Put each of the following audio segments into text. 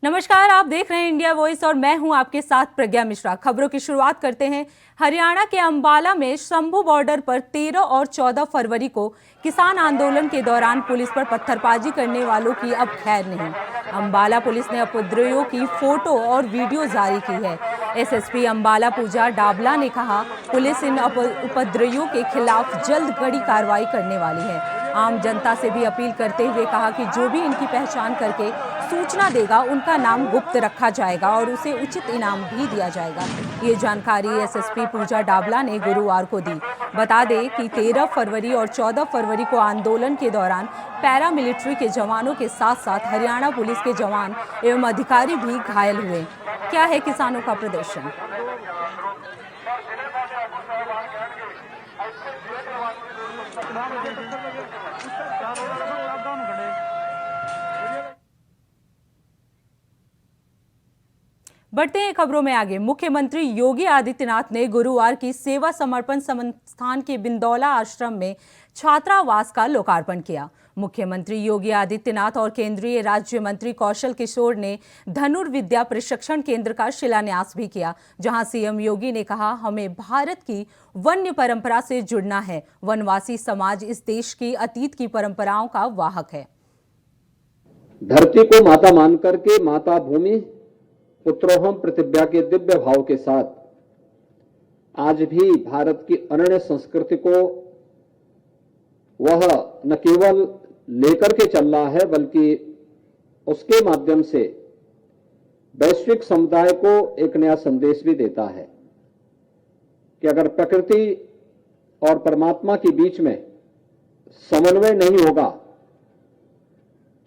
नमस्कार, आप देख रहे हैं इंडिया वॉइस और मैं हूं आपके साथ प्रज्ञा मिश्रा। खबरों की शुरुआत करते हैं। हरियाणा के अंबाला में शंभू बॉर्डर पर 13 और 14 फरवरी को किसान आंदोलन के दौरान पुलिस पर पत्थरबाजी करने वालों की अब खैर नहीं। अंबाला पुलिस ने उपद्रवियों की फोटो और वीडियो जारी की है। एसएसपी अंबाला पूजा डाबला ने कहा, पुलिस इन उपद्रवियों के खिलाफ जल्द कड़ी कार्रवाई करने वाली है। आम जनता से भी अपील करते हुए कहा कि जो भी इनकी पहचान करके सूचना देगा उनका नाम गुप्त रखा जाएगा और उसे उचित इनाम भी दिया जाएगा। ये जानकारी एसएसपी पूजा डाबला ने गुरुवार को दी। बता दें कि 13 फरवरी और 14 फरवरी को आंदोलन के दौरान पैरामिलिट्री के जवानों के साथ साथ हरियाणा पुलिस के जवान एवं अधिकारी भी घायल हुए। क्या है किसानों का प्रदर्शन? बढ़ते हैं खबरों में आगे। मुख्यमंत्री योगी आदित्यनाथ ने गुरुवार की सेवा समर्पण संस्थान के बिंदौला आश्रम में छात्रावास का लोकार्पण किया। मुख्यमंत्री योगी आदित्यनाथ और केंद्रीय राज्य मंत्री कौशल किशोर ने धनुर्विद्या प्रशिक्षण केंद्र का शिलान्यास भी किया, जहां सीएम योगी ने कहा, हमें भारत की वन्य परंपरा से जुड़ना है। वनवासी समाज इस देश की अतीत की परंपराओं का वाहक है। धरती को माता मान करके माता भूमि पुत्रोहम प्रतिज्ञा के दिव्य भाव के साथ आज भी भारत की अनन्य संस्कृति को वह न केवल लेकर के चल रहा है, बल्कि उसके माध्यम से वैश्विक समुदाय को एक नया संदेश भी देता है कि अगर प्रकृति और परमात्मा के बीच में समन्वय नहीं होगा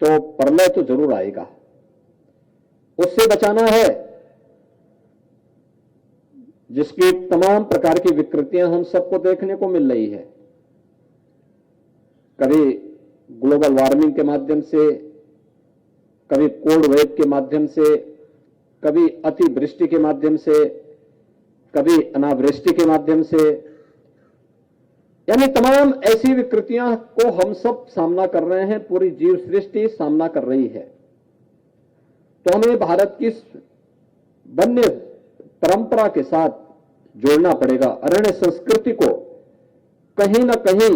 तो प्रलय तो जरूर आएगा। उससे बचाना है जिसकी तमाम प्रकार की विकृतियां हम सबको देखने को मिल रही है। कभी ग्लोबल वार्मिंग के माध्यम से, कभी कोल्ड वेव के माध्यम से, कभी अतिवृष्टि के माध्यम से, कभी अनावृष्टि के माध्यम से, यानी तमाम ऐसी विकृतियां को हम सब सामना कर रहे हैं, पूरी जीव सृष्टि सामना कर रही है। तो हमें भारत की वन्य परंपरा के साथ जोड़ना पड़ेगा। अरण्य संस्कृति को कहीं ना कहीं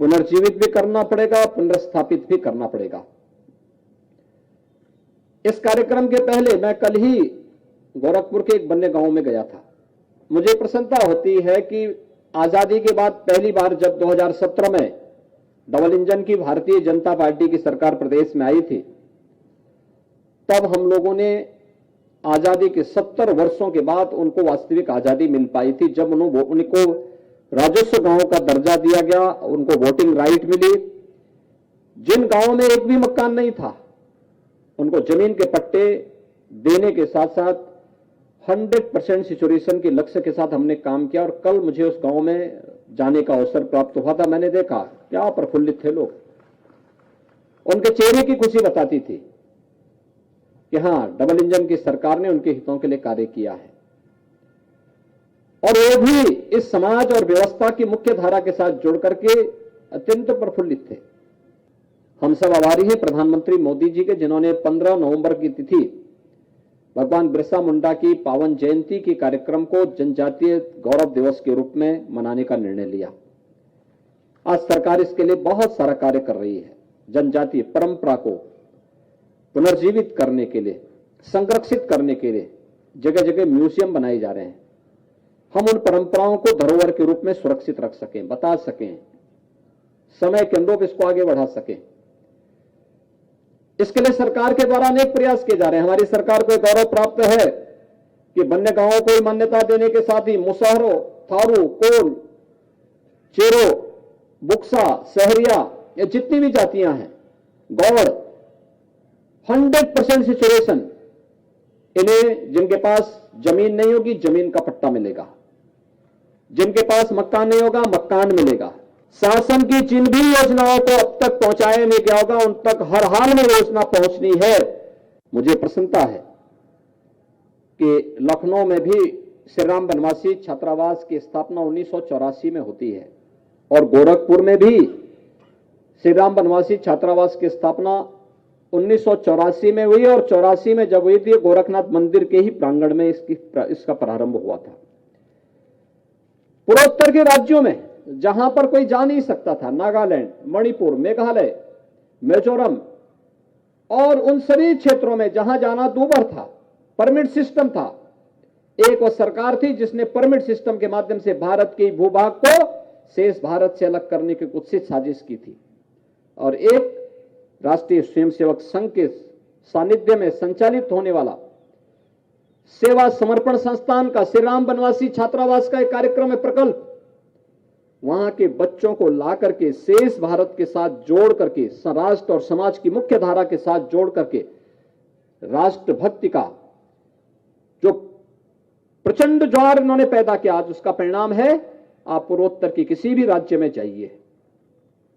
पुनर्जीवित भी करना पड़ेगा, पुनर्स्थापित भी करना पड़ेगा। इस कार्यक्रम के पहले मैं कल ही गोरखपुर के एक वन्य गांव में गया था। मुझे प्रसन्नता होती है कि आजादी के बाद पहली बार जब 2017 में डबल इंजन की भारतीय जनता पार्टी की सरकार प्रदेश में आई थी, तब हम लोगों ने आजादी के 70 वर्षों के बाद उनको वास्तविक आजादी मिल पाई थी, जब उनको राजस्व गांव का दर्जा दिया गया, उनको वोटिंग राइट मिली। जिन गांवों में एक भी मकान नहीं था, उनको जमीन के पट्टे देने के साथ साथ 100% सिचुएशन के लक्ष्य के साथ हमने काम किया। और कल मुझे उस गांव में जाने का अवसर प्राप्त हुआ था। मैंने देखा क्या प्रफुल्लित थे लोग, उनके चेहरे की खुशी बताती थी कि हां, डबल इंजन की सरकार ने उनके हितों के लिए कार्य किया है। और वो भी इस समाज और व्यवस्था की मुख्य धारा के साथ जुड़ करके अत्यंत प्रफुल्लित थे। हम सब आभारी हैं प्रधानमंत्री मोदी जी के, जिन्होंने 15 नवंबर की तिथि भगवान बिरसा मुंडा की पावन जयंती के कार्यक्रम को जनजातीय गौरव दिवस के रूप में मनाने का निर्णय लिया। आज सरकार इसके लिए बहुत सारा कार्य कर रही है। जनजातीय परंपरा को पुनर्जीवित करने के लिए, संरक्षित करने के लिए जगह जगह म्यूजियम बनाए जा रहे हैं। हम उन परंपराओं को धरोहर के रूप में सुरक्षित रख सकें, बता सकें, समय के अनुरूप इसको आगे बढ़ा सकें। इसके लिए सरकार के द्वारा अनेक प्रयास किए जा रहे हैं। हमारी सरकार को गौरव प्राप्त है कि वन्य गांवों को मान्यता देने के साथ ही मुसहरो, थारू, कोल, चेरो, बुक्सा, सहरिया, ये जितनी भी जातियां हैं, गौड़, 100% सिचुएशन इन्हें, जिनके पास जमीन नहीं होगी जमीन का पट्टा मिलेगा, जिनके पास मकान नहीं होगा मकान मिलेगा। शासन की जिन भी योजनाओं को अब तक पहुंचाया नहीं गया होगा उन तक हर हाल में योजना पहुंचनी है। मुझे प्रसन्नता है कि लखनऊ में भी श्री राम वनवासी छात्रावास की स्थापना 1984 में होती है और गोरखपुर में भी श्री राम वनवासी छात्रावास की स्थापना 1984 में हुई और 84 में जब हुई थी गोरखनाथ मंदिर के ही प्रांगण में इसका प्रारंभ हुआ था। पूर्वोत्तर के राज्यों में जहां पर कोई जा नहीं सकता था, नागालैंड, मणिपुर, मेघालय, मिजोरम और उन सभी क्षेत्रों में जहां जाना दूभर था, परमिट सिस्टम था। एक वो सरकार थी जिसने परमिट सिस्टम के माध्यम से भारत के भूभाग को शेष भारत से अलग करने की कुत्सित साजिश की थी। और एक राष्ट्रीय स्वयंसेवक संघ के सानिध्य में संचालित होने वाला सेवा समर्पण संस्थान का श्री राम बनवासी छात्रावास का एक कार्यक्रम है, प्रकल्प। वहां के बच्चों को ला करके शेष भारत के साथ जोड़ करके, राष्ट्र और समाज की मुख्य धारा के साथ जोड़ करके राष्ट्रभक्ति का जो प्रचंड ज्वार इन्होंने पैदा किया, आज उसका परिणाम है। आप पूर्वोत्तर की किसी भी राज्य में जाइए,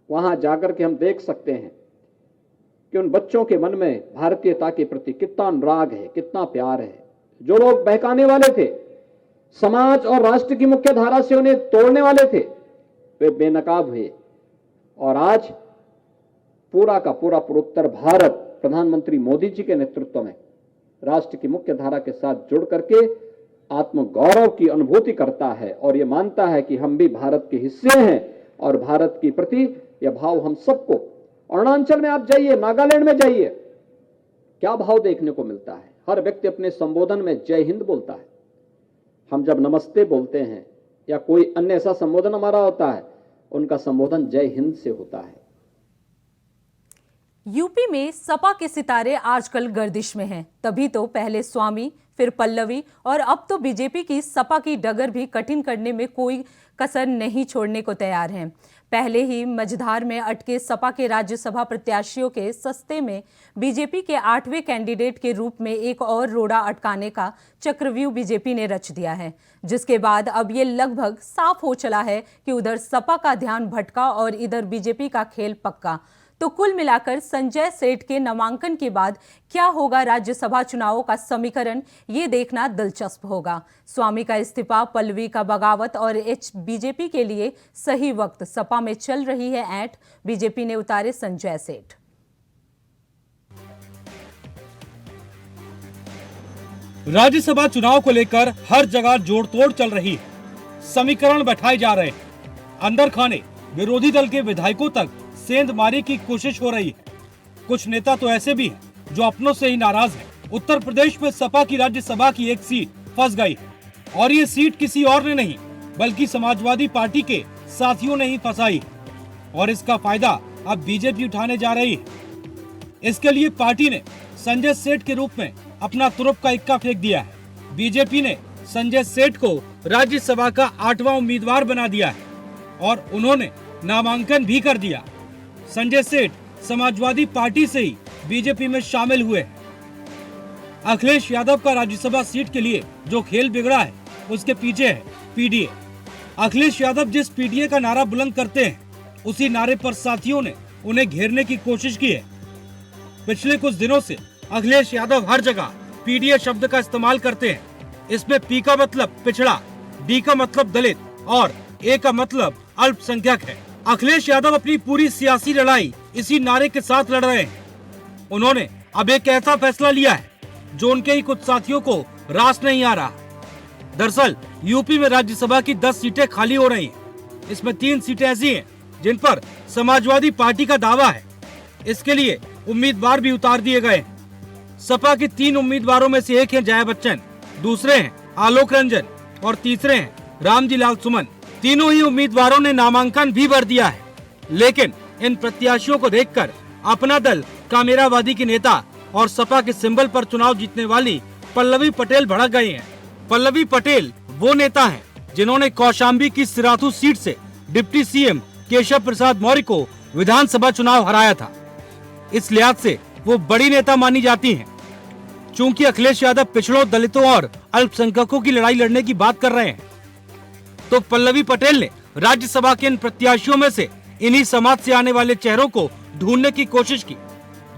वहां जाकर के हम देख सकते हैं कि उन बच्चों के मन में भारतीयता के प्रति कितना अनुराग है, कितना प्यार है। जो लोग बहकाने वाले थे, समाज और राष्ट्र की मुख्य धारा से उन्हें तोड़ने वाले थे, वे बेनकाब हुए। और आज पूरा का पूरा पूर्वोत्तर भारत प्रधानमंत्री मोदी जी के नेतृत्व में राष्ट्र की मुख्य धारा के साथ जुड़ करके आत्मगौरव की अनुभूति करता है और यह मानता है कि हम भी भारत के हिस्से हैं और भारत के प्रति यह भाव हम सबको। अरुणाचल में आप जाइए, नागालैंड में जाइए, क्या भाव देखने को मिलता है। हर व्यक्ति अपने संबोधन में जय हिंद बोलता है। हम जब नमस्ते बोलते हैं या कोई अन्य ऐसा संबोधन हमारा होता है, उनका संबोधन जय हिंद से होता है। यूपी में सपा के सितारे आजकल गर्दिश में हैं। तभी तो पहले स्वामी, फिर पल्लवी और अब तो बीजेपी की सपा की डगर भी कठिन करने में कोई कसर नहीं छोड़ने को तैयार हैं। पहले ही मझधार में अटके सपा के राज्यसभा प्रत्याशियों के सस्ते में बीजेपी के 8वें कैंडिडेट के रूप में एक और रोड़ा अटकाने का चक्रव्यूह बीजेपी ने रच दिया है, जिसके बाद अब ये लगभग साफ हो चला है कि उधर सपा का ध्यान भटका और इधर बीजेपी का खेल पक्का। तो कुल मिलाकर संजय सेठ के नामांकन के बाद क्या होगा राज्यसभा चुनावों का समीकरण, ये देखना दिलचस्प होगा। स्वामी का इस्तीफा, पल्लवी का बगावत और बीजेपी के लिए सही वक्त, सपा में चल रही है ऐंठ, बीजेपी ने उतारे संजय सेठ। राज्यसभा चुनाव को लेकर हर जगह जोड़-तोड़ चल रही है। समीकरण बैठाए जा रहे हैं। अंदर खाने विरोधी दल के विधायकों तक सेंध मारी की कोशिश हो रही है। कुछ नेता तो ऐसे भी हैं जो अपनों से ही नाराज हैं। उत्तर प्रदेश में सपा की राज्यसभा की एक सीट फंस गई है और ये सीट किसी और ने नहीं बल्कि समाजवादी पार्टी के साथियों ने ही फंसाई है और इसका फायदा अब बीजेपी उठाने जा रही है। इसके लिए पार्टी ने संजय सेठ के रूप में अपना तुरुप का इक्का फेंक दिया है। बीजेपी ने संजय सेठ को राज्यसभा का 8वां उम्मीदवार बना दिया है और उन्होंने नामांकन भी कर दिया। संजय सेठ समाजवादी पार्टी से ही बीजेपी में शामिल हुए। अखिलेश यादव का राज्यसभा सीट के लिए जो खेल बिगड़ा है उसके पीछे है पीडीए। अखिलेश यादव जिस पीडीए का नारा बुलंद करते हैं, उसी नारे पर साथियों ने उन्हें घेरने की कोशिश की है। पिछले कुछ दिनों से अखिलेश यादव हर जगह पीडीए शब्द का इस्तेमाल करते हैं। इसमें पी का मतलब पिछड़ा, डी का मतलब दलित और ए का मतलब अल्पसंख्यक है। अखिलेश यादव अपनी पूरी सियासी लड़ाई इसी नारे के साथ लड़ रहे हैं। उन्होंने अब एक ऐसा फैसला लिया है जो उनके ही कुछ साथियों को रास नहीं आ रहा। दरअसल यूपी में राज्यसभा की 10 सीटें खाली हो रही हैं। इसमें 3 सीटें ऐसी हैं जिन पर समाजवादी पार्टी का दावा है। इसके लिए उम्मीदवार भी उतार दिए गए। सपा के 3 उम्मीदवारों में से एक है जया बच्चन, दूसरे हैं आलोक रंजन और तीसरे हैं रामजी लाल सुमन। तीनों ही उम्मीदवारों ने नामांकन भी भर दिया है, लेकिन इन प्रत्याशियों को देखकर अपना दल कामेरावादी के नेता और सपा के सिंबल पर चुनाव जीतने वाली पल्लवी पटेल भड़क गए हैं। पल्लवी पटेल वो नेता हैं जिन्होंने कौशाम्बी की सिराथू सीट से डिप्टी सीएम केशव प्रसाद मौर्य को विधानसभा चुनाव हराया था। इस लिहाज से वो बड़ी नेता मानी जाती हैं। चूंकि अखिलेश यादव पिछड़ों, दलितों और अल्पसंख्यकों की लड़ाई लड़ने की बात कर रहे हैं, तो पल्लवी पटेल ने राज्यसभा के इन प्रत्याशियों में से इन्हीं समाज से आने वाले चेहरों को ढूंढने की कोशिश की,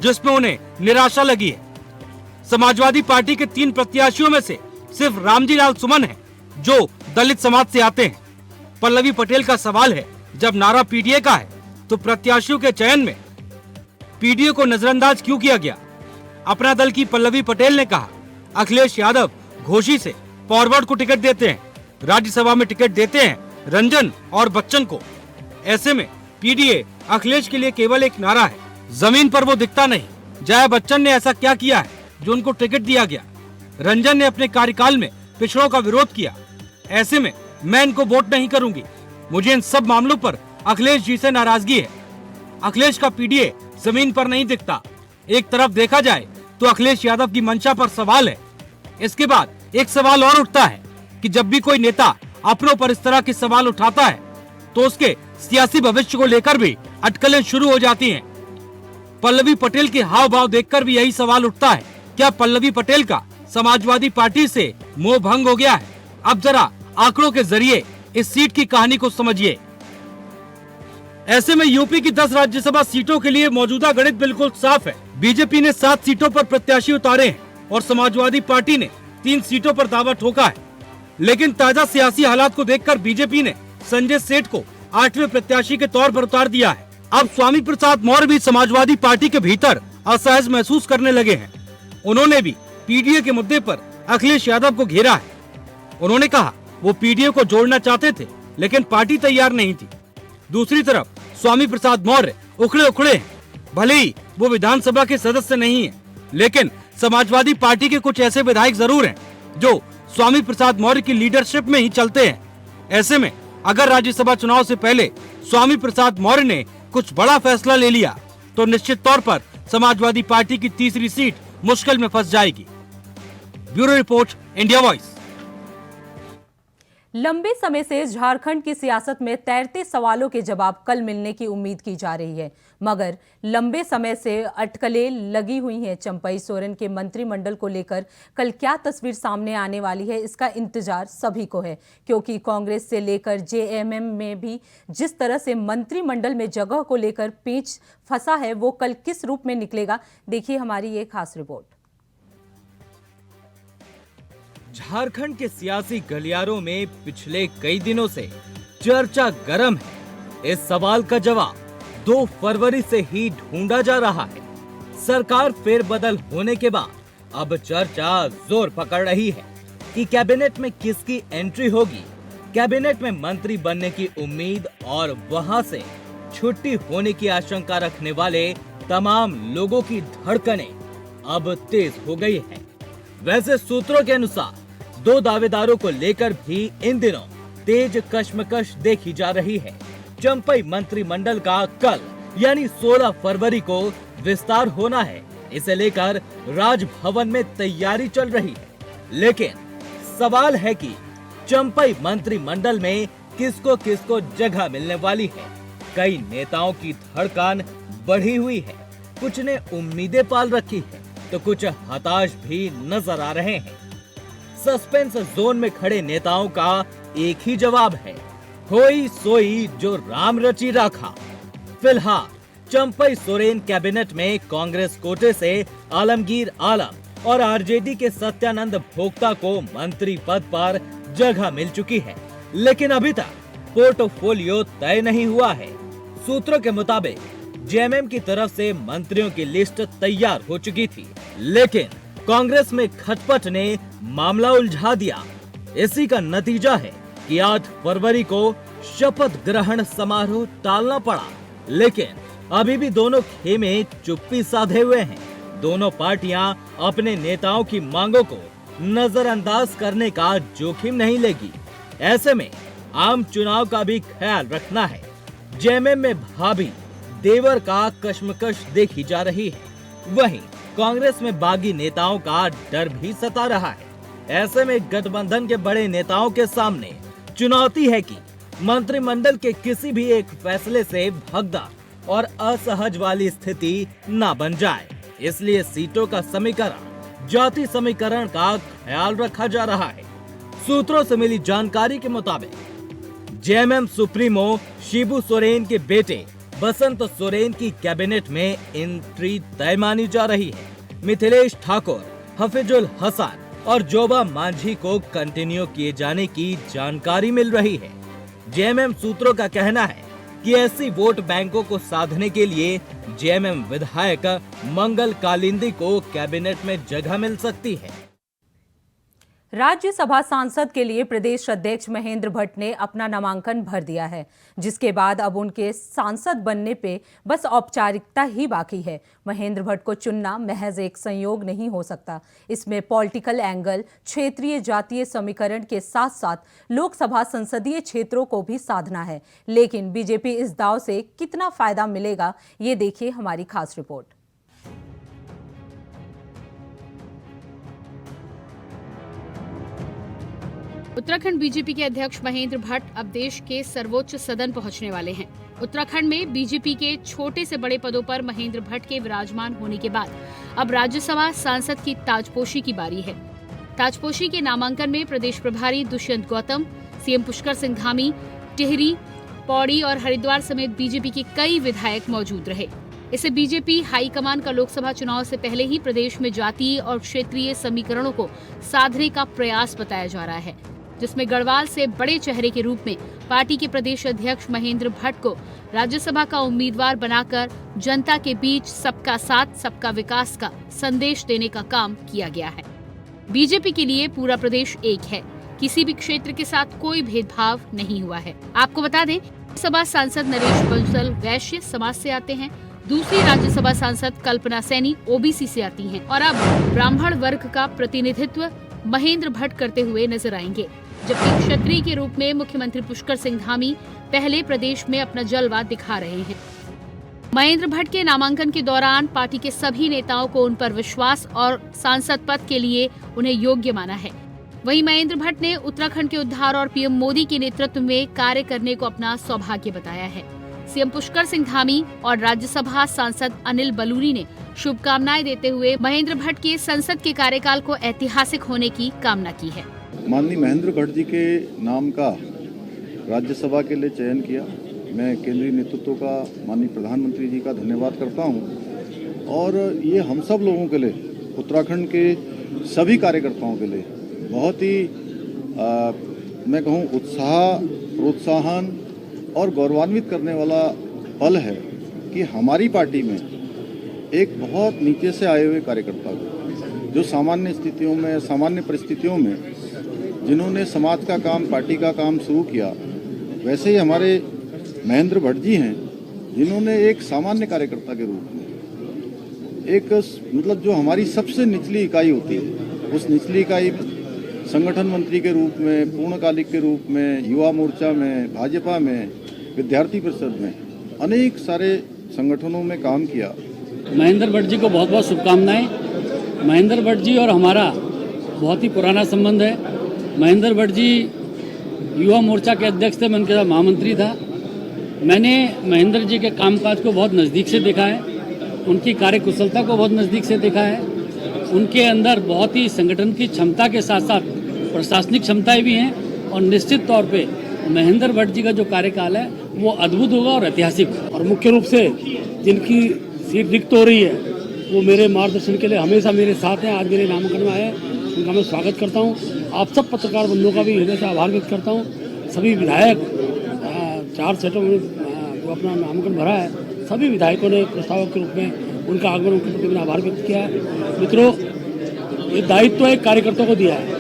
जिसमें उन्हें निराशा लगी है। समाजवादी पार्टी के 3 प्रत्याशियों में से सिर्फ रामजी लाल सुमन है जो दलित समाज से आते हैं। पल्लवी पटेल का सवाल है, जब नारा पीडीए का है तो प्रत्याशियों के चयन में पीडीए को नजरअंदाज क्यों किया गया? अपना दल की पल्लवी पटेल ने कहा अखिलेश यादव घोषी से फॉरवर्ड को टिकट देते हैं, राज्यसभा में टिकट देते हैं रंजन और बच्चन को। ऐसे में पीडीए अखिलेश के लिए केवल एक नारा है, जमीन पर वो दिखता नहीं। जया बच्चन ने ऐसा क्या किया है जो उनको टिकट दिया गया? रंजन ने अपने कार्यकाल में पिछड़ों का विरोध किया। ऐसे में मैं इनको वोट नहीं करूंगी। मुझे इन सब मामलों पर अखिलेश जी से नाराजगी है। अखिलेश का पीडीए जमीन पर नहीं दिखता। एक तरफ देखा जाए तो अखिलेश यादव की मंशा पर सवाल है। इसके बाद एक सवाल और उठता है कि जब भी कोई नेता अपनों पर इस तरह के सवाल उठाता है तो उसके सियासी भविष्य को लेकर भी अटकलें शुरू हो जाती हैं। पल्लवी पटेल के हाव भाव देखकर भी यही सवाल उठता है, क्या पल्लवी पटेल का समाजवादी पार्टी से मोह भंग हो गया है? अब जरा आंकड़ों के जरिए इस सीट की कहानी को समझिए। ऐसे में यूपी की 10 राज्यसभा सीटों के लिए मौजूदा गणित बिल्कुल साफ है। बीजेपी ने 7 सीटों पर प्रत्याशी उतारे हैं और समाजवादी पार्टी ने 3 सीटों पर दावा ठोका है। लेकिन ताजा सियासी हालात को देखकर बीजेपी ने संजय सेठ को 8वें प्रत्याशी के तौर पर उतार दिया है। अब स्वामी प्रसाद मौर्य भी समाजवादी पार्टी के भीतर असहज महसूस करने लगे हैं। उन्होंने भी पीडीए के मुद्दे पर अखिलेश यादव को घेरा है। उन्होंने कहा वो पीडीए को जोड़ना चाहते थे लेकिन पार्टी तैयार नहीं थी। दूसरी तरफ स्वामी प्रसाद मौर्य उखड़े उखड़े हैं। भले ही वो विधानसभा के सदस्य नहीं है, लेकिन समाजवादी पार्टी के कुछ ऐसे विधायक जरूर हैं जो स्वामी प्रसाद मौर्य की लीडरशिप में ही चलते हैं। ऐसे में अगर राज्यसभा चुनाव से पहले स्वामी प्रसाद मौर्य ने कुछ बड़ा फैसला ले लिया तो निश्चित तौर पर समाजवादी पार्टी की तीसरी सीट मुश्किल में फंस जाएगी। Bureau report, India voice. लंबे समय से झारखंड की सियासत में तैरते सवालों के जवाब कल मिलने की उम्मीद की जा रही है, मगर लंबे समय से अटकलें लगी हुई हैं। चंपई सोरेन के मंत्रिमंडल को लेकर कल क्या तस्वीर सामने आने वाली है, इसका इंतजार सभी को है, क्योंकि कांग्रेस से लेकर जेएमएम में भी जिस तरह से मंत्रिमंडल में जगह को लेकर पेच फंसा है, वो कल किस रूप में निकलेगा, देखिए हमारी ये खास रिपोर्ट। झारखंड के सियासी गलियारों में पिछले कई दिनों से चर्चा गर्म है। इस सवाल का जवाब 2 फरवरी से ही ढूंढा जा रहा है। सरकार फेरबदल होने के बाद अब चर्चा जोर पकड़ रही है कि कैबिनेट में किसकी एंट्री होगी। कैबिनेट में मंत्री बनने की उम्मीद और वहां से छुट्टी होने की आशंका रखने वाले तमाम लोगों की धड़कनें अब तेज हो गई हैं। वैसे सूत्रों के अनुसार 2 दावेदारों को लेकर भी इन दिनों तेज कश्मकश देखी जा रही है। चंपई मंत्रिमंडल का कल यानी 16 फरवरी को विस्तार होना है। इसे लेकर राजभवन में तैयारी चल रही है, लेकिन सवाल है कि चंपई मंत्रिमंडल में किसको किसको जगह मिलने वाली है। कई नेताओं की धड़कन बढ़ी हुई है, कुछ ने उम्मीदें पाल रखी है तो कुछ हताश भी नजर आ रहे हैं। सस्पेंस जोन में खड़े नेताओं का एक ही जवाब है, होई सोई जो राम रची राखा। फिलहाल चंपई सोरेन कैबिनेट में कांग्रेस कोटे से आलमगीर आलम और आरजेडी के सत्यानंद भोक्ता को मंत्री पद पर जगह मिल चुकी है, लेकिन अभी तक पोर्टफोलियो तय नहीं हुआ है। सूत्रों के मुताबिक जेएमएम की तरफ से मंत्रियों की लिस्ट तैयार हो चुकी थी, लेकिन कांग्रेस में खटपट ने मामला उलझा दिया। इसी का नतीजा है कि 8 फरवरी को शपथ ग्रहण समारोह टालना पड़ा, लेकिन अभी भी दोनों खेमे चुप्पी साधे हुए हैं। दोनों पार्टियां अपने नेताओं की मांगों को नजरअंदाज करने का जोखिम नहीं लेगी। ऐसे में आम चुनाव का भी ख्याल रखना है। जेएमएम में भाभी देवर का कश्मकश देखी जा रही है, वहीं कांग्रेस में बागी नेताओं का डर भी सता रहा है। ऐसे में गठबंधन के बड़े नेताओं के सामने चुनौती है कि मंत्रिमंडल के किसी भी एक फैसले से भगदड़ और असहज वाली स्थिति न बन जाए। इसलिए सीटों का समीकरण, जाति समीकरण का ख्याल रखा जा रहा है। सूत्रों से मिली जानकारी के मुताबिक जेएमएम सुप्रीमो शिबू सोरेन के बेटे बसंत सोरेन की कैबिनेट में एंट्री तय मानी जा रही है। मिथिलेश ठाकुर, हफीजुल हसन और जोबा मांझी को कंटिन्यू किए जाने की जानकारी मिल रही है। जेएमएम सूत्रों का कहना है कि ऐसी वोट बैंकों को साधने के लिए जेएमएम विधायक मंगल कालिंदी को कैबिनेट में जगह मिल सकती है। राज्यसभा सांसद के लिए प्रदेश अध्यक्ष महेंद्र भट्ट ने अपना नामांकन भर दिया है, जिसके बाद अब उनके सांसद बनने पे बस औपचारिकता ही बाकी है। महेंद्र भट्ट को चुनना महज एक संयोग नहीं हो सकता, इसमें पॉलिटिकल एंगल, क्षेत्रीय जातीय समीकरण के साथ साथ लोकसभा संसदीय क्षेत्रों को भी साधना है। लेकिन बीजेपी इस दांव से कितना फायदा मिलेगा, ये देखिए हमारी खास रिपोर्ट। उत्तराखंड बीजेपी के अध्यक्ष महेंद्र भट्ट अब देश के सर्वोच्च सदन पहुंचने वाले हैं। उत्तराखंड में बीजेपी के छोटे से बड़े पदों पर महेंद्र भट्ट के विराजमान होने के बाद अब राज्यसभा सांसद की ताजपोशी की बारी है। ताजपोशी के नामांकन में प्रदेश प्रभारी दुष्यंत गौतम, सीएम पुष्कर सिंह धामी, टिहरी, पौड़ी और हरिद्वार समेत बीजेपी के कई विधायक मौजूद रहे। इसे बीजेपी हाईकमान का लोकसभा चुनाव से पहले ही प्रदेश में जातीय और क्षेत्रीय समीकरणों को साधने का प्रयास बताया जा रहा है, जिसमें गढ़वाल से बड़े चेहरे के रूप में पार्टी के प्रदेश अध्यक्ष महेंद्र भट्ट को राज्यसभा का उम्मीदवार बनाकर जनता के बीच सबका साथ सबका विकास का संदेश देने का काम किया गया है। बीजेपी के लिए पूरा प्रदेश एक है, किसी भी क्षेत्र के साथ कोई भेदभाव नहीं हुआ है। आपको बता दें, राज्यसभा सांसद नरेश बंसल वैश्य समाज से आते हैं, दूसरी राज्यसभा सांसद कल्पना सैनी ओबीसी से आती हैं और अब ब्राह्मण वर्ग का प्रतिनिधित्व महेंद्र भट्ट करते हुए नजर आएंगे, जबकि क्षत्रिय के रूप में मुख्यमंत्री पुष्कर सिंह धामी पहले प्रदेश में अपना जलवा दिखा रहे हैं। महेंद्र भट्ट के नामांकन के दौरान पार्टी के सभी नेताओं को उन पर विश्वास और सांसद पद के लिए उन्हें योग्य माना है। वहीं महेंद्र भट्ट ने उत्तराखंड के उद्धार और पीएम मोदी के नेतृत्व में कार्य करने को अपना सौभाग्य बताया है। सीएम पुष्कर सिंह धामी और राज्यसभा सांसद अनिल बलूनी ने शुभकामनाएं देते हुए महेंद्र भट्ट के संसद के कार्यकाल को ऐतिहासिक होने की कामना की है। माननीय महेंद्र भट्ट जी के नाम का राज्यसभा के लिए चयन किया। मैं केंद्रीय नेतृत्व का, माननीय प्रधानमंत्री जी का धन्यवाद करता हूं और ये हम सब लोगों के लिए, उत्तराखंड के सभी कार्यकर्ताओं के लिए बहुत ही मैं कहूं उत्साह, प्रोत्साहन और गौरवान्वित करने वाला पल है कि हमारी पार्टी में एक बहुत नीचे से आए हुए कार्यकर्ता को, जो सामान्य स्थितियों में, सामान्य परिस्थितियों में जिन्होंने समाज का काम, पार्टी का काम शुरू किया, वैसे ही हमारे महेंद्र भट्ट जी हैं जिन्होंने एक सामान्य कार्यकर्ता के रूप में एक मतलब जो हमारी सबसे निचली इकाई होती है, उस निचली इकाई संगठन मंत्री के रूप में, पूर्णकालिक के रूप में, युवा मोर्चा में, भाजपा में, विद्यार्थी परिषद में, अनेक सारे संगठनों में काम किया। महेंद्र भट्ट जी को बहुत बहुत शुभकामनाएं। महेंद्र भट्ट जी और हमारा बहुत ही पुराना संबंध है। महेंद्र भट्ट जी युवा मोर्चा के अध्यक्ष थे, मैं उनके साथ महामंत्री था। मैंने महेंद्र जी के कामकाज को बहुत नज़दीक से देखा है, उनकी कार्यकुशलता को बहुत नज़दीक से देखा है। उनके अंदर बहुत ही संगठन की क्षमता के साथ साथ प्रशासनिक क्षमताएं भी हैं और निश्चित तौर पे महेंद्र भट्ट जी का जो कार्यकाल है वो अद्भुत होगा और ऐतिहासिक होगा। और मुख्य रूप से जिनकी सीट रिक्त हो रही है वो मेरे मार्गदर्शन के लिए हमेशा मेरे साथ हैं। आज मेरे नामांकन में आए, उनका मैं स्वागत करता हूँ। आप सब पत्रकार बंधुओं का भी हृदय से आभार व्यक्त करता हूँ। सभी विधायक 4 सेटों में जो अपना नामांकन भरा है, सभी विधायकों ने प्रस्तावक के रूप में उनका आगमन, उनके प्रति मैंने आभार व्यक्त किया है। मित्रों, ये दायित्व एक कार्यकर्ता को दिया है।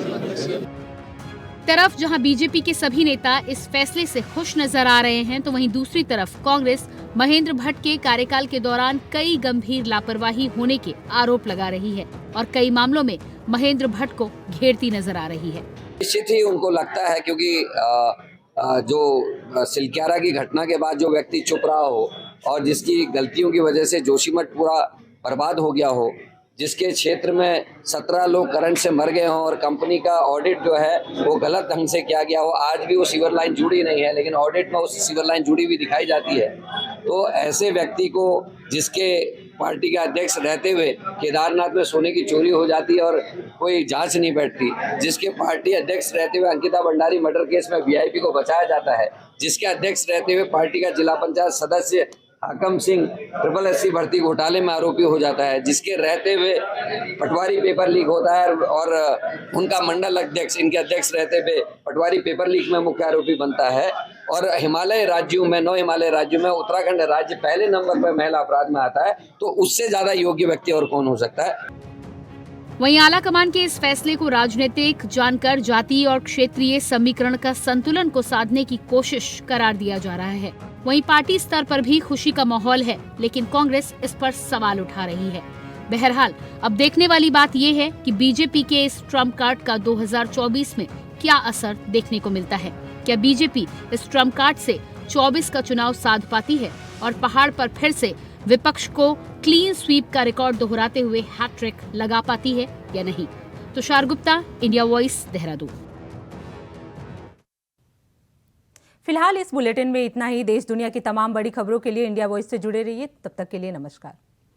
तरफ जहां बीजेपी के सभी नेता इस फैसले से खुश नजर आ रहे हैं, तो वहीं दूसरी तरफ कांग्रेस महेंद्र भट्ट के कार्यकाल के दौरान कई गंभीर लापरवाही होने के आरोप लगा रही है और कई मामलों में महेंद्र भट्ट को घेरती नजर आ रही है। निश्चित ही उनको लगता है, क्योंकि जो सिलक्यारा की घटना के बाद जो व्यक्ति चुप रहा हो और जिसकी गलतियों की वजह से जोशीमठ पूरा बर्बाद हो गया हो, जिसके क्षेत्र में 17 लोग करंट से मर गए हों और कंपनी का ऑडिट जो है वो गलत ढंग से किया गया हो, आज भी वो सीवर लाइन जुड़ी नहीं है, लेकिन ऑडिट में उस सीवर लाइन जुड़ी हुई दिखाई जाती है। तो ऐसे व्यक्ति को, जिसके पार्टी के अध्यक्ष रहते हुए केदारनाथ में सोने की चोरी हो जाती है और कोई जांच नहीं बैठती, जिसके पार्टी अध्यक्ष रहते हुए अंकिता भंडारी मर्डर केस में वीआईपी को बचाया जाता है, जिसके अध्यक्ष रहते हुए पार्टी का जिला पंचायत सदस्य हाकम सिंह SSSC भर्ती घोटाले में आरोपी हो जाता है, जिसके रहते हुए पटवारी पेपर लीक होता है और उनका मंडल अध्यक्ष, इनके अध्यक्ष रहते हुए पटवारी पेपर लीक में मुख्य आरोपी बनता है, और हिमालय राज्यों में 9 हिमालय राज्यों में उत्तराखंड राज्य पहले नंबर पर महिला अपराध में आता है, तो उससे ज्यादा योग्य व्यक्ति और कौन हो सकता है। वहीं आला कमान के इस फैसले को राजनीतिक जानकर जातीय और क्षेत्रीय समीकरण का संतुलन को साधने की कोशिश करार दिया जा रहा है। वहीं पार्टी स्तर पर भी खुशी का माहौल है, लेकिन कांग्रेस इस पर सवाल उठा रही है। बहरहाल अब देखने वाली बात ये है कि बीजेपी के इस ट्रम्प कार्ड का 2024 में क्या असर देखने को मिलता है। क्या बीजेपी इस ट्रम्प कार्ड से 24 का चुनाव साध पाती है और पहाड़ पर फिर से विपक्ष को क्लीन स्वीप का रिकॉर्ड दोहराते हुए हैट्रिक लगा पाती है या नहीं। Tushar Gupta, India voice, Dehradun. फिलहाल इस बुलेटिन में इतना ही। देश दुनिया की तमाम बड़ी खबरों के लिए इंडिया वॉइस से जुड़े रहिए। तब तक के लिए नमस्कार।